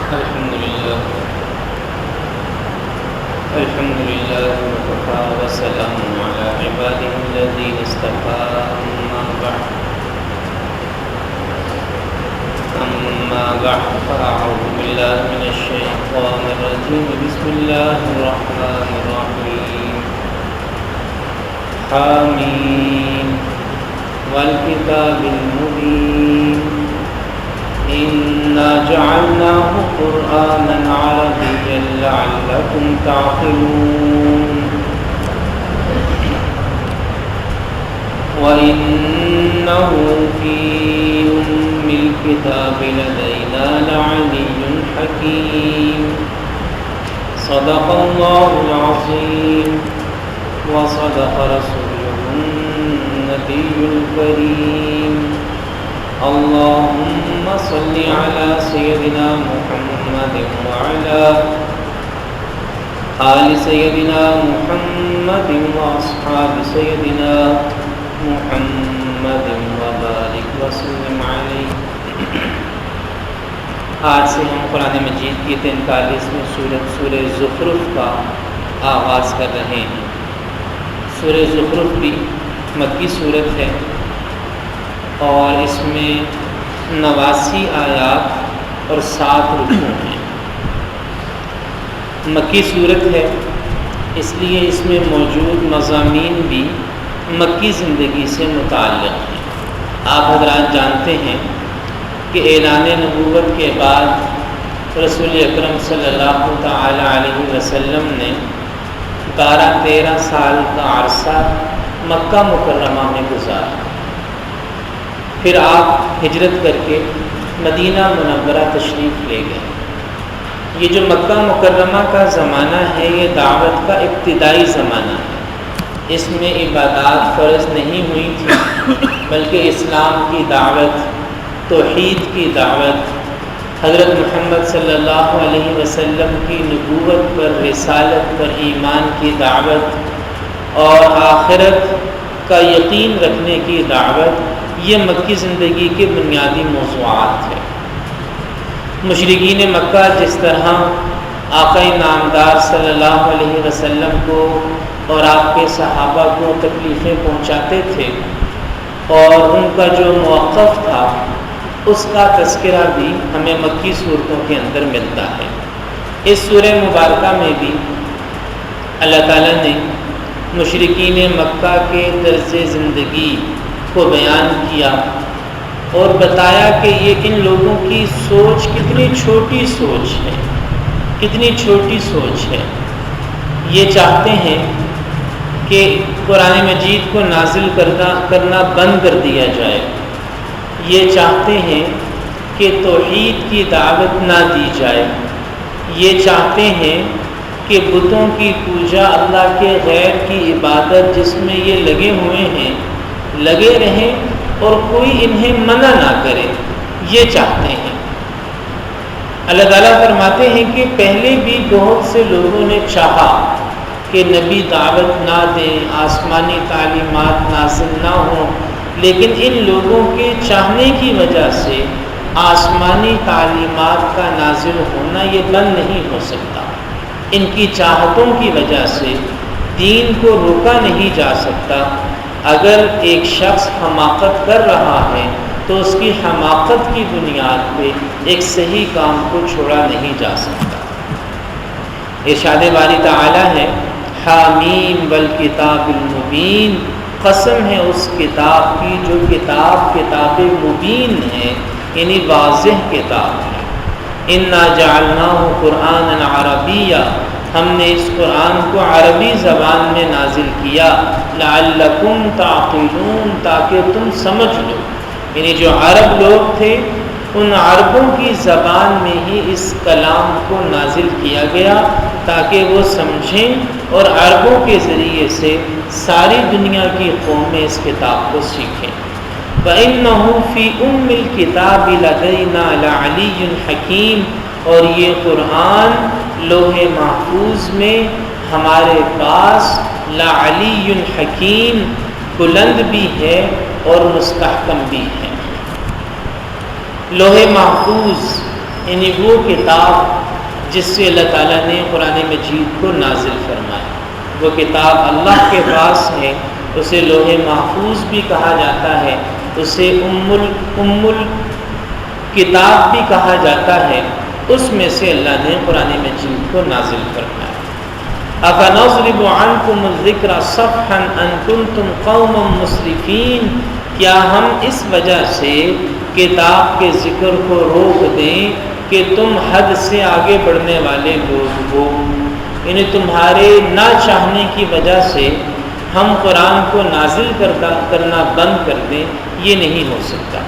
الحمد لله وكفى وسلام على عباده الذين اصطفى أما بعد فأعوذ بالله من الشيطان الرجيم بسم الله الرحمن الرحيم حميم والكتاب المبين إنا جعلناه قرآنا عربيا لعلكم تعقلون وإنه في أم الكتاب لدينا لعلي حكيم صدق الله العظيم وصدق رسوله النبي الكريم اللهم صل على سيدنا محمد وعلى آل سيدنا محمد وأصحاب سيدنا محمد وبارك وسلم عليه۔ آج سے ہم قرآن مجید کی 43ویں سورت سورہ زخرف کا آغاز کر رہے ہیں۔ سورہ زخرف بھی مکی سورت ہے اور اس میں 89 آیات اور 7 رکوع ہیں۔ مکی صورت ہے اس لیے اس میں موجود مضامین بھی مکی زندگی سے متعلق ہیں۔ آپ حضرات جانتے ہیں کہ اعلان نبوت کے بعد رسول اکرم صلی اللہ تعالی علیہ وسلم نے 12-13 سال کا عرصہ مکہ مکرمہ میں گزارا۔ پھر آپ ہجرت کر کے مدینہ منورہ تشریف لے گئے۔ یہ جو مکہ مکرمہ کا زمانہ ہے یہ دعوت کا ابتدائی زمانہ ہے۔ اس میں عبادات فرض نہیں ہوئی تھی بلکہ اسلام کی دعوت، توحید کی دعوت، حضرت محمد صلی اللہ علیہ وسلم کی نبوت پر، رسالت پر ایمان کی دعوت اور آخرت کا یقین رکھنے کی دعوت، یہ مکی زندگی کے بنیادی موضوعات ہیں۔ مشرکین مکہ جس طرح آقا نامدار صلی اللہ علیہ وسلم کو اور آپ کے صحابہ کو تکلیفیں پہنچاتے تھے اور ان کا جو موقف تھا اس کا تذکرہ بھی ہمیں مکی صورتوں کے اندر ملتا ہے۔ اس سورہ مبارکہ میں بھی اللہ تعالیٰ نے مشرکین مکہ کے طرز زندگی کو بیان کیا اور بتایا کہ یہ ان لوگوں کی سوچ کتنی چھوٹی سوچ ہے، کتنی چھوٹی سوچ ہے۔ یہ چاہتے ہیں کہ قرآن مجید کو نازل کرنا بند کر دیا جائے، یہ چاہتے ہیں کہ توحید کی دعوت نہ دی جائے، یہ چاہتے ہیں کہ بتوں کی پوجا، اللہ کے غیر کی عبادت جس میں یہ لگے ہوئے ہیں لگے رہیں اور کوئی انہیں منع نہ کرے، یہ چاہتے ہیں۔ اللہ تعالیٰ فرماتے ہیں کہ پہلے بھی بہت سے لوگوں نے چاہا کہ نبی دعوت نہ دیں، آسمانی تعلیمات نازل نہ ہوں، لیکن ان لوگوں کے چاہنے کی وجہ سے آسمانی تعلیمات کا نازل ہونا یہ بند نہیں ہو سکتا۔ ان کی چاہتوں کی وجہ سے دین کو روکا نہیں جا سکتا۔ اگر ایک شخص حماقت کر رہا ہے تو اس کی حماقت کی بنیاد پہ ایک صحیح کام کو چھوڑا نہیں جا سکتا۔ ارشاد باری تعالی ہے حامیم والکتاب المبین، قسم ہے اس کتاب کی جو کتاب مبین ہے، یعنی واضح کتاب ہے۔ انا جعلناہ قرآنا عربیا، ہم نے اس قرآن کو عربی زبان میں نازل کیا، لعلکم تعقلون، تاکہ تم سمجھ لو، یعنی جو عرب لوگ تھے ان عربوں کی زبان میں ہی اس کلام کو نازل کیا گیا تاکہ وہ سمجھیں اور عربوں کے ذریعے سے ساری دنیا کی قومیں اس کتاب کو سیکھیں۔ وَإِنَّهُ فِي أُمِّ الْكِتَابِ لَدَيْنَا لَعَلِيٌّ حَكِيمٌ، اور یہ قرآن لوح محفوظ میں ہمارے پاس لعلی حکیم، بلند بھی ہے اور مستحکم بھی ہے۔ لوح محفوظ یعنی وہ کتاب جس سے اللہ تعالیٰ نے قرآن مجید کو نازل فرمایا، وہ کتاب اللہ کے پاس ہے، اسے لوح محفوظ بھی کہا جاتا ہے، اسے ام الکتاب بھی کہا جاتا ہے، اس میں سے اللہ نے قرآن مجید کو نازل فرمایا۔ أَفَنَضْرِبُ عَنْكُمُ الذِّكْرَ صَفْحًا أَن كُنتُمْ قَوْمًا مُسْرِفِينَ، کیا ہم اس وجہ سے کتاب کے ذکر کو روک دیں کہ تم حد سے آگے بڑھنے والے لوگ ہو، یعنی تمہارے نہ چاہنے کی وجہ سے ہم قرآن کو نازل کرنا بند کر دیں، یہ نہیں ہو سکتا۔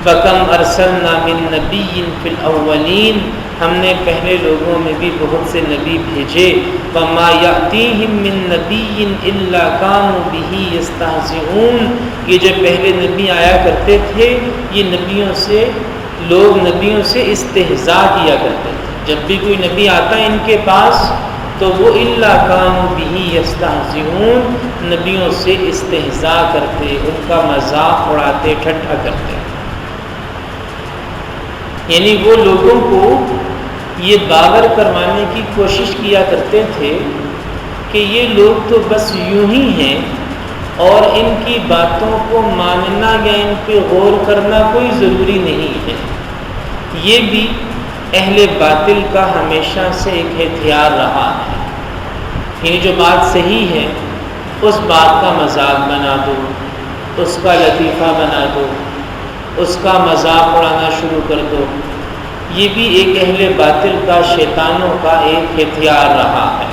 بَكَمْ أَرْسَلْنَا مِن نَبِيٍّ فِي الْأَوَّلِينَ، ہم نے پہلے لوگوں میں بھی بہت سے نبی بھیجے، وَمَا يَأْتِيهِم مِّن نَبِيٍّ إِلَّا كَانُوا بِهِ يَسْتَهْزِئُونَ، یہ جو پہلے نبی آیا کرتے تھے یہ نبیوں سے استہزاء کیا کرتے تھے، جب بھی کوئی نبی آتا ہے ان کے پاس تو وہ إِلَّا كَانُوا بِهِ يَسْتَهْزِئُونَ، نبیوں سے استہزاء کرتے، ان کا مذاق اڑاتے، ٹھٹھا کرتے، یعنی وہ لوگوں کو یہ باور کروانے کی کوشش کیا کرتے تھے کہ یہ لوگ تو بس یوں ہی ہیں اور ان کی باتوں کو ماننا یا ان پہ غور کرنا کوئی ضروری نہیں ہے۔ یہ بھی اہل باطل کا ہمیشہ سے ایک ہتھیار رہا ہے، یعنی جو بات صحیح ہے اس بات کا مذاق بنا دو، اس کا لطیفہ بنا دو، اس کا مذاق اڑانا شروع کر دو، یہ بھی ایک اہل باطل کا، شیطانوں کا ایک ہتھیار رہا ہے۔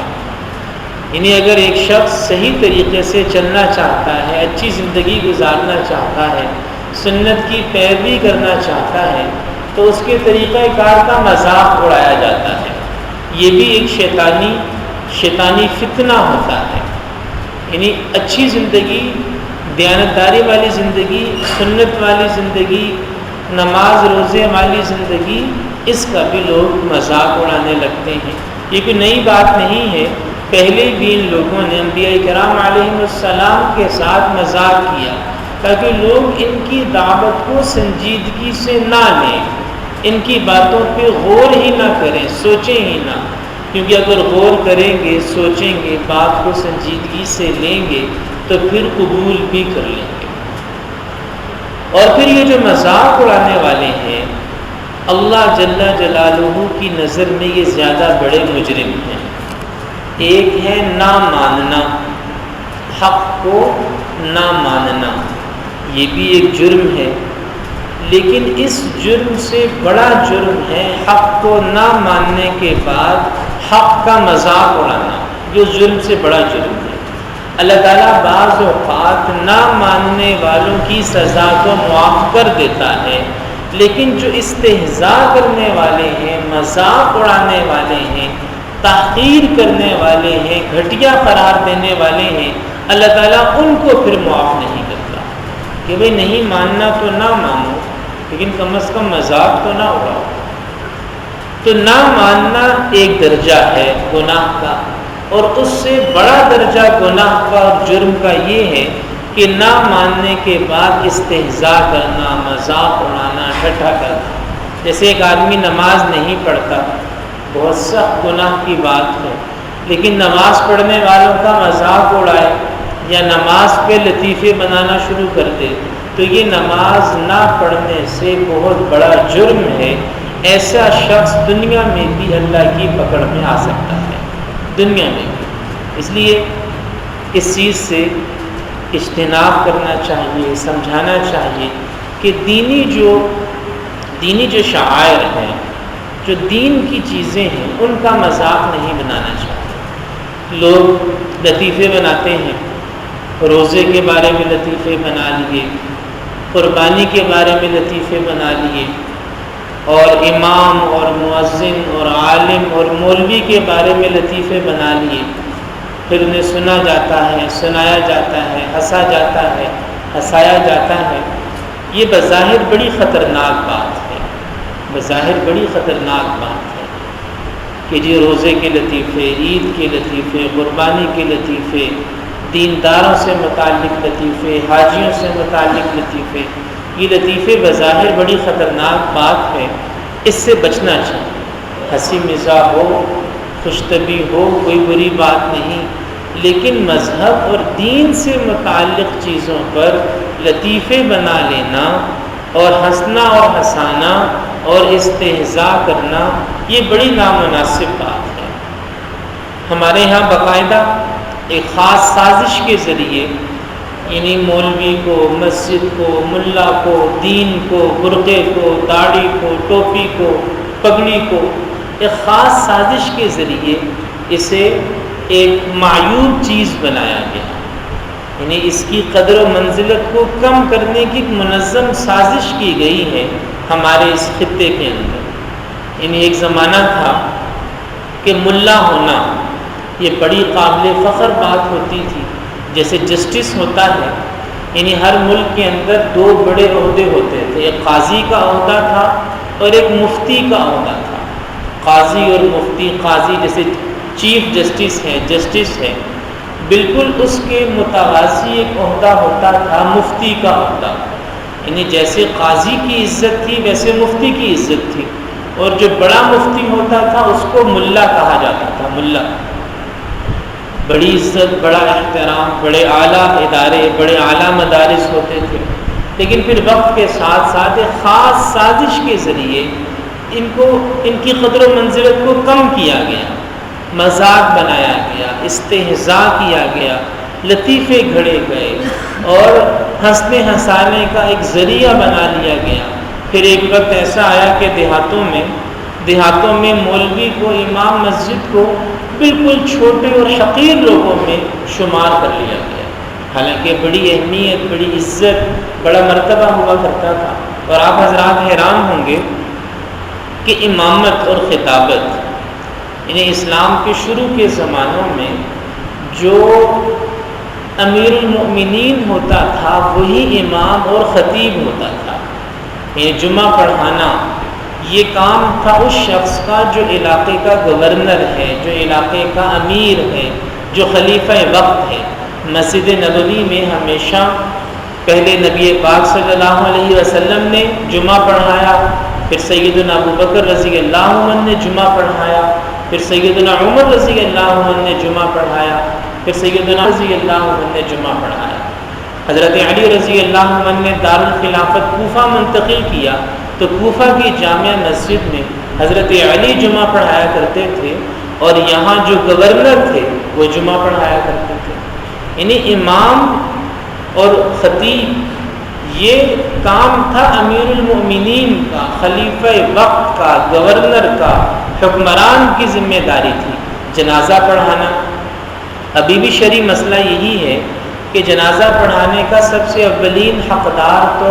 یعنی اگر ایک شخص صحیح طریقے سے چلنا چاہتا ہے، اچھی زندگی گزارنا چاہتا ہے، سنت کی پیروی کرنا چاہتا ہے تو اس کے طریقہ کار کا مذاق اڑایا جاتا ہے، یہ بھی ایک شیطانی فتنہ ہوتا ہے۔ یعنی اچھی زندگی، دیانتداری والی زندگی، سنت والی زندگی، نماز روزے والی زندگی، اس کا بھی لوگ مذاق اڑانے لگتے ہیں۔ یہ کوئی نئی بات نہیں ہے، پہلے بھی ان لوگوں نے انبیاء کرام علیہ السلام کے ساتھ مذاق کیا تاکہ لوگ ان کی دعوت کو سنجیدگی سے نہ لیں، ان کی باتوں پہ غور ہی نہ کریں، سوچیں ہی نہ، کیونکہ اگر غور کریں گے، سوچیں گے، بات کو سنجیدگی سے لیں گے تو پھر قبول بھی کر لیں گے۔ اور پھر یہ جو مذاق اڑانے والے ہیں، اللہ جل جلالہ کی نظر میں یہ زیادہ بڑے مجرم ہیں۔ ایک ہے نہ ماننا، حق کو نہ ماننا، یہ بھی ایک جرم ہے، لیکن اس جرم سے بڑا جرم ہے حق کو نہ ماننے کے بعد حق کا مذاق اڑانا، جو جرم سے بڑا جرم ہے۔ اللہ تعالیٰ بعض اوقات نہ ماننے والوں کی سزا کو معاف کر دیتا ہے، لیکن جو استہزاء کرنے والے ہیں، مذاق اڑانے والے ہیں، تحقیر کرنے والے ہیں، گھٹیا قرار دینے والے ہیں، اللہ تعالیٰ ان کو پھر معاف نہیں کرتا کہ بھئی نہیں ماننا تو نہ مانو، لیکن کم از کم مذاق تو نہ اڑاؤ۔ تو نہ ماننا ایک درجہ ہے گناہ کا، اور اس سے بڑا درجہ گناہ کا اور جرم کا یہ ہے کہ نہ ماننے کے بعد استہزاء کرنا، مذاق اڑانا، ٹھٹھا کرنا۔ جیسے ایک آدمی نماز نہیں پڑھتا، بہت سخت گناہ کی بات ہے، لیکن نماز پڑھنے والوں کا مذاق اڑائے یا نماز پہ لطیفے بنانا شروع کر دے تو یہ نماز نہ پڑھنے سے بہت بڑا جرم ہے۔ ایسا شخص دنیا میں بھی اللہ کی پکڑ میں آ سکتا ہے، دنیا میں بھی۔ اس لیے اس چیز سے اجتناب کرنا چاہیے، سمجھانا چاہیے کہ دینی جو شعائر ہیں، جو دین کی چیزیں ہیں، ان کا مذاق نہیں بنانا چاہیے۔ لوگ لطیفے بناتے ہیں، روزے کے بارے میں لطیفے بنا لیے، قربانی کے بارے میں لطیفے بنا لیے، اور امام اور مؤذن اور عالم اور مولوی کے بارے میں لطیفے بنا لیے، پھر انہیں سنا جاتا ہے، سنایا جاتا ہے، ہنسا جاتا ہے، ہنسایا جاتا ہے۔ یہ بظاہر بڑی خطرناک بات ہے، بظاہر بڑی خطرناک بات ہے کہ جی روزے کے لطیفے، عید کے لطیفے، قربانی کے لطیفے، دینداروں سے متعلق لطیفے، حاجیوں سے متعلق لطیفے، یہ لطیفے بظاہر بڑی خطرناک بات ہے، اس سے بچنا چاہیے۔ ہنسی مزاح ہو، خوش طبعی ہو، کوئی بری بات نہیں، لیکن مذہب اور دین سے متعلق چیزوں پر لطیفے بنا لینا اور ہنسنا اور ہنسانا اور استہزاء کرنا یہ بڑی نامناسب بات ہے۔ ہمارے یہاں باقاعدہ ایک خاص سازش کے ذریعے یعنی مولوی کو، مسجد کو، ملا کو، دین کو، برقعے کو، داڑھی کو، ٹوپی کو، پگڑی کو ایک خاص سازش کے ذریعے اسے ایک معیوب چیز بنایا گیا، یعنی اس کی قدر و منزلت کو کم کرنے کی ایک منظم سازش کی گئی ہے ہمارے اس خطے کے اندر۔ یعنی ایک زمانہ تھا کہ ملا ہونا یہ بڑی قابل فخر بات ہوتی تھی، جیسے جسٹس ہوتا ہے، یعنی ہر ملک کے اندر دو بڑے عہدے ہوتے تھے، ایک قاضی کا عہدہ تھا اور ایک مفتی کا عہدہ تھا۔ قاضی اور مفتی، قاضی جیسے چیف جسٹس ہے، بالکل اس کے متوازی ایک عہدہ ہوتا تھا مفتی کا عہدہ، یعنی جیسے قاضی کی عزت تھی ویسے مفتی کی عزت تھی، اور جو بڑا مفتی ہوتا تھا اس کو ملا کہا جاتا تھا۔ ملا بڑی عزت، بڑا احترام، بڑے اعلیٰ ادارے، بڑے اعلیٰ مدارس ہوتے تھے، لیکن پھر وقت کے ساتھ ساتھ ایک خاص سازش کے ذریعے ان کی قدر و منزلت کو کم کیا گیا، مذاق بنایا گیا، استہزاء کیا گیا، لطیفے گھڑے گئے اور ہنسنے ہنسانے کا ایک ذریعہ بنا لیا گیا۔ پھر ایک وقت ایسا آیا کہ دیہاتوں میں مولوی کو، امام مسجد کو بالکل چھوٹے اور حقیر لوگوں میں شمار کر لیا گیا، حالانکہ بڑی اہمیت، بڑی عزت، بڑا مرتبہ ہوا کرتا تھا۔ اور آپ حضرات حیران ہوں گے کہ امامت اور خطابت یعنی اسلام کے شروع کے زمانوں میں جو امیر المؤمنین ہوتا تھا وہی امام اور خطیب ہوتا تھا، یعنی جمعہ پڑھانا یہ کام تھا اس شخص کا جو علاقے کا گورنر ہے، جو علاقے کا امیر ہے، جو خلیفہ وقت ہے۔ مسجد نبوی میں ہمیشہ پہلے نبی پاک صلی اللہ علیہ وسلم نے جمعہ پڑھایا، پھر سیدنا ابوبکر رضی اللہ عنہ نے جمعہ پڑھایا، پھر سیدنا عمر رضی اللہ عنہ نے جمعہ پڑھایا، پھر سیدنا رضی اللہ عنہ نے جمعہ پڑھایا۔ حضرت علی رضی اللہ عنہ نے دارالخلافت کوفہ منتقل کیا تو کوفہ کی جامع مسجد میں حضرت علی جمعہ پڑھایا کرتے تھے، اور یہاں جو گورنر تھے وہ جمعہ پڑھایا کرتے تھے۔ یعنی امام اور خطیب یہ کام تھا امیر المؤمنین کا، خلیفہ وقت کا، گورنر کا، حکمران کی ذمہ داری تھی۔ جنازہ پڑھانا ابھی بھی شرعی مسئلہ یہی ہے کہ جنازہ پڑھانے کا سب سے اولین حقدار تو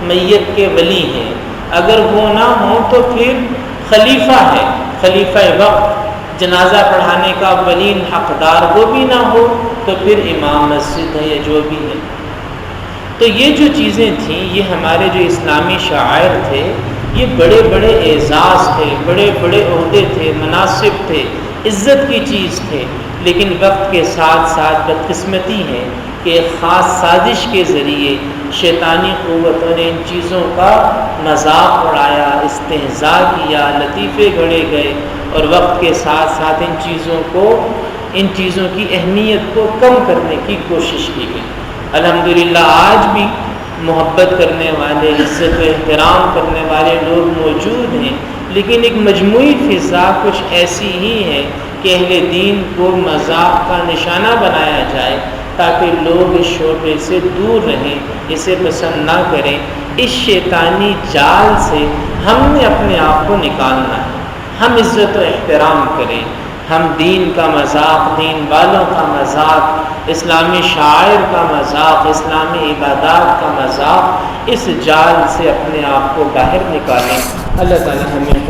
میت کے ولی ہیں، اگر وہ نہ ہوں تو پھر خلیفہ ہے، خلیفہ وقت۔ جنازہ پڑھانے کا اولین حقدار وہ بھی نہ ہو تو پھر امام مسجد ہے یا جو بھی ہے۔ تو یہ جو چیزیں تھیں یہ ہمارے جو اسلامی شعائر تھے یہ بڑے بڑے اعزاز تھے، بڑے بڑے عہدے تھے، مناصب تھے، عزت کی چیز تھے، لیکن وقت کے ساتھ ساتھ بدقسمتی ہے کہ ایک خاص سازش کے ذریعے شیطانی قوتوں نے ان چیزوں کا مذاق اڑایا، استہزاء کیا، لطیفے گھڑے گئے، اور وقت کے ساتھ ساتھ ان چیزوں کی اہمیت کو کم کرنے کی کوشش کی گئی۔ الحمدللہ آج بھی محبت کرنے والے، عزت و احترام کرنے والے لوگ موجود ہیں، لیکن ایک مجموعی فضا کچھ ایسی ہی ہے کہ اہل دین کو مذاق کا نشانہ بنایا جائے تاکہ لوگ اس شعبے سے دور رہیں، اسے پسند نہ کریں۔ اس شیطانی جال سے ہم نے اپنے آپ کو نکالنا ہے۔ ہم عزت و احترام کریں، ہم دین کا مذاق، دین والوں کا مذاق، اسلامی شاعر کا مذاق، اسلامی عبادات کا مذاق، اس جال سے اپنے آپ کو باہر نکالیں۔ اللہ تعالی ہمیں